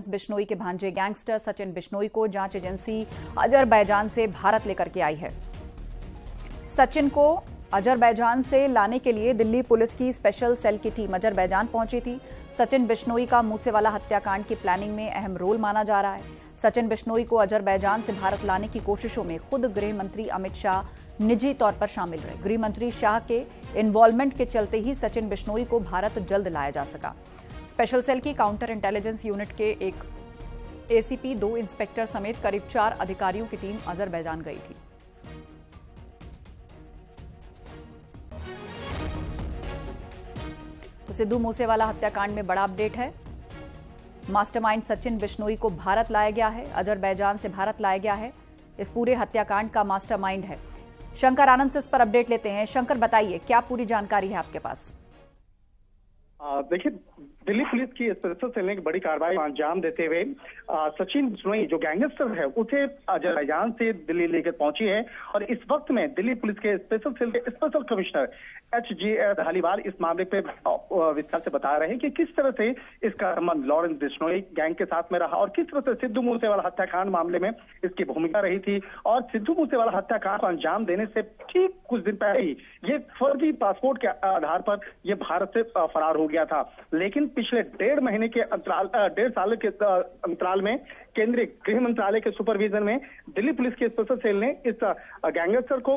बिश्नोई के भांजे गैंगस्टर सचिन बिश्नोई को जांच एजेंसी अजरबैजान से भारत लेकर के आई है। सचिन को अजरबैजान से लाने के लिए दिल्ली पुलिस की स्पेशल सेल की टीम अजरबैजान पहुंची थी। सचिन बिश्नोई का मूसेवाला हत्याकांड की प्लानिंग में अहम रोल माना जा रहा है। सचिन बिश्नोई को अजरबैजान से भारत लाने की कोशिशों में खुद गृह मंत्री अमित शाह निजी तौर पर शामिल रहे। गृह मंत्री शाह के इन्वॉल्वमेंट के चलते ही सचिन बिश्नोई को भारत जल्द लाया जा सका। स्पेशल सेल की काउंटर इंटेलिजेंस यूनिट के एक एसीपी, 2 इंस्पेक्टर समेत करीब 4 अधिकारियों की टीम अजरबैजान गई थी। तो सिद्धू मूसेवाला हत्याकांड में बड़ा अपडेट है। मास्टरमाइंड सचिन बिश्नोई को भारत लाया गया है, अजरबैजान से भारत लाया गया है। इस पूरे हत्याकांड का मास्टरमाइंड है। शंकर आनंद से इस पर अपडेट लेते हैं। शंकर, बताइए क्या पूरी जानकारी है आपके पास? देखिए, दिल्ली पुलिस की स्पेशल सेल ने एक बड़ी कार्रवाई अंजाम देते हुए सचिन बिश्नोई जो गैंगस्टर है उसे अजरबैजान से दिल्ली लेकर पहुंची है। और इस वक्त में दिल्ली पुलिस के स्पेशल सेल के स्पेशल कमिश्नर HG धालीवाल इस मामले पे विस्तार से बता रहे हैं कि किस तरह से इसका संबंध लॉरेंस बिश्नोई गैंग के साथ में रहा और किस तरह से सिद्धू मूसेवाला हत्याकांड मामले में इसकी भूमिका रही थी। और सिद्धू मूसेवाला हत्याकांड को अंजाम देने से ठीक कुछ दिन पहले ही ये फर्जी पासपोर्ट के आधार पर ये भारत से फरार हो गया था। लेकिन पिछले 1.5 महीने के अंतराल 1.5 साल के अंतराल में केंद्रीय गृह मंत्रालय के सुपरविजन में दिल्ली पुलिस की स्पेशल सेल ने इस गैंगस्टर को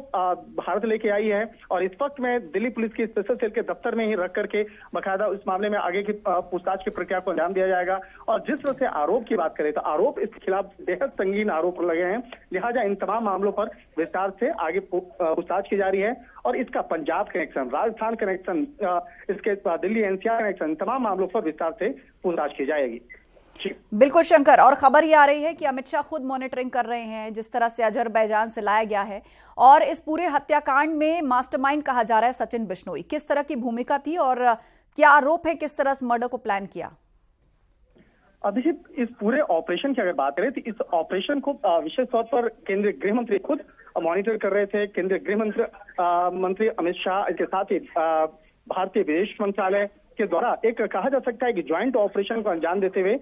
भारत लेके आई है। और इस वक्त में दिल्ली पुलिस की स्पेशल सेल के दफ्तर में ही रख करके बाकायदा इस मामले में आगे की पूछताछ की प्रक्रिया को अंजाम दिया जाएगा। और जिस तरह से आरोप की बात करें तो आरोप इसके खिलाफ बेहद संगीन आरोप लगे हैं, लिहाजा इन तमाम मामलों पर विस्तार से आगे पूछताछ की जा रही है। और इसका पंजाब कनेक्शन, राजस्थान कनेक्शन, इसके दिल्ली NCR कनेक्शन, तमाम मामलों पर विस्तार से पूछताछ की जाएगी। बिल्कुल शंकर, और खबर ये आ रही है कि अमित शाह खुद मॉनिटरिंग कर रहे हैं जिस तरह से अजरबैजान से लाया गया है। और इस पूरे हत्याकांड में मास्टरमाइंड कहा जा रहा है सचिन बिश्नोई। किस तरह की भूमिका थी और क्या आरोप है, किस तरह से मर्डर को प्लान किया? अभिषेक, इस पूरे ऑपरेशन की अगर बात करें तो इस ऑपरेशन को विशेष तौर पर केंद्रीय गृह मंत्री खुद मॉनिटर कर रहे थे। केंद्रीय गृह मंत्री अमित शाह के साथ ही भारतीय विदेश मंत्रालय के द्वारा एक कहा जा सकता है कि ज्वाइंट ऑपरेशन को अंजाम देते हुए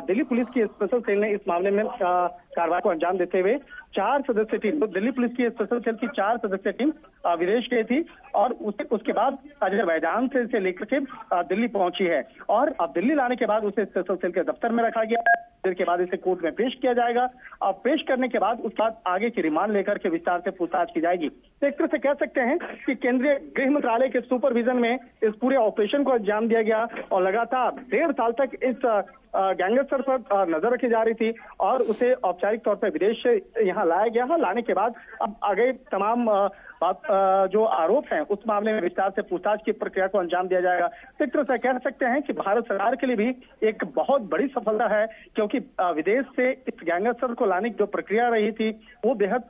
दिल्ली पुलिस की स्पेशल सेल ने इस मामले में कार्रवाई को अंजाम देते हुए 4 सदस्यीय टीम, तो दिल्ली पुलिस की स्पेशल सेल की 4 सदस्यीय टीम विदेश गई थी और उसके बाद अजरबैजान से लेकर के दिल्ली पहुंची है। और अब दिल्ली लाने के बाद उसे स्पेशल सेल के दफ्तर में रखा गया। देर के बाद इसे कोर्ट में पेश किया जाएगा। अब पेश करने के बाद उसके बाद आगे की रिमांड लेकर के विस्तार से पूछताछ की जाएगी। तो एक तरह से कह सकते हैं कि केंद्रीय गृह मंत्रालय के सुपरविजन में इस पूरे ऑपरेशन को अंजाम दिया गया और लगातार 1.5 साल तक इस गैंगस्टर पर नजर रखी जा रही थी और उसे औपचारिक तौर पर विदेश से यहाँ लाया गया। लाने के बाद अब आगे तमाम जो आरोप हैं उस मामले में विस्तार से पूछताछ की प्रक्रिया को अंजाम दिया जाएगा। तो एक तरह से कह सकते हैं कि भारत सरकार के लिए भी एक बहुत बड़ी सफलता है, क्योंकि विदेश से इस गैंगस्टर को लाने की जो प्रक्रिया रही थी वो बेहद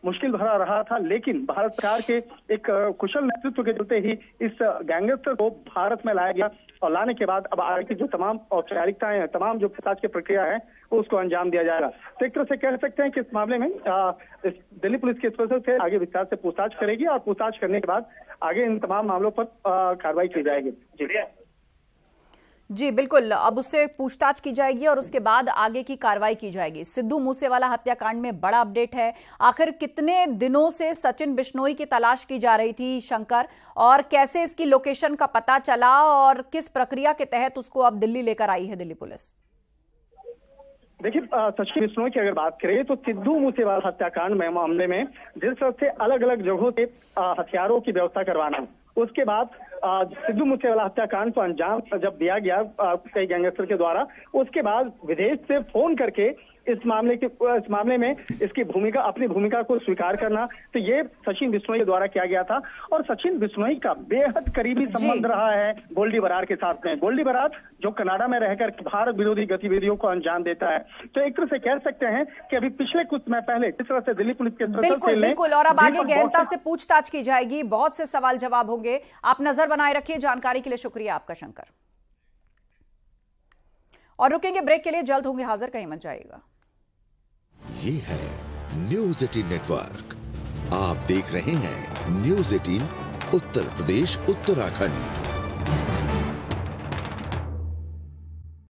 मुश्किल भरा रहा था। लेकिन भारत सरकार के एक कुशल नेतृत्व के चलते ही इस गैंगस्टर को भारत में लाया गया और लाने के बाद अब आगे की जो तमाम औपचारिकताएं हैं, तमाम जो पूछताछ की प्रक्रिया है उसको अंजाम दिया जाएगा। तो एक तरह से कह सकते हैं कि इस मामले में दिल्ली पुलिस की स्पेशल से आगे विस्तार से पूछताछ करेगी और पूछताछ करने के बाद आगे इन तमाम मामलों पर कार्रवाई की जाएगी। जी बिल्कुल, अब उससे पूछताछ की जाएगी और उसके बाद आगे की कार्रवाई की जाएगी। सिद्धू मूसेवाला हत्याकांड में बड़ा अपडेट है। आखिर कितने दिनों से सचिन बिश्नोई की तलाश की जा रही थी शंकर, और कैसे इसकी लोकेशन का पता चला और किस प्रक्रिया के तहत उसको अब दिल्ली लेकर आई है दिल्ली पुलिस? देखिए, सचिन बिश्नोई की अगर बात करें तो सिद्धू मूसेवाला हत्याकांड में मामले में जिस तरह से अलग अलग जगहों से हथियारों की व्यवस्था करवाना, उसके बाद सिद्धू मूसेवाला हत्याकांड को अंजाम जब दिया गया कई गैंगस्टर के द्वारा, उसके बाद विदेश से फोन करके इस मामले में इसकी अपनी भूमिका को स्वीकार करना, तो ये सचिन बिश्नोई के द्वारा किया गया था। और सचिन बिश्नोई का बेहद करीबी संबंध रहा है गोल्डी बरार के साथ में। गोल्डी बरार जो कनाडा में रहकर भारत विरोधी गतिविधियों को अंजाम देता है। तो एक तरह से कह सकते हैं कि अभी पिछले कुछ समय पहले जिस तरह से दिल्ली पुलिस के बिल्कुल, और अब आगे गहनता से पूछताछ की जाएगी, बहुत से सवाल जवाब होंगे। आप नजर बनाए रखिए। जानकारी के लिए शुक्रिया आपका शंकर। और रुकेंगे ब्रेक के लिए, जल्द होंगे हाजिर, कहीं मत जाइएगा। ये है न्यूज़ 18 नेटवर्क। आप देख रहे हैं न्यूज़ 18 उत्तर प्रदेश उत्तराखंड।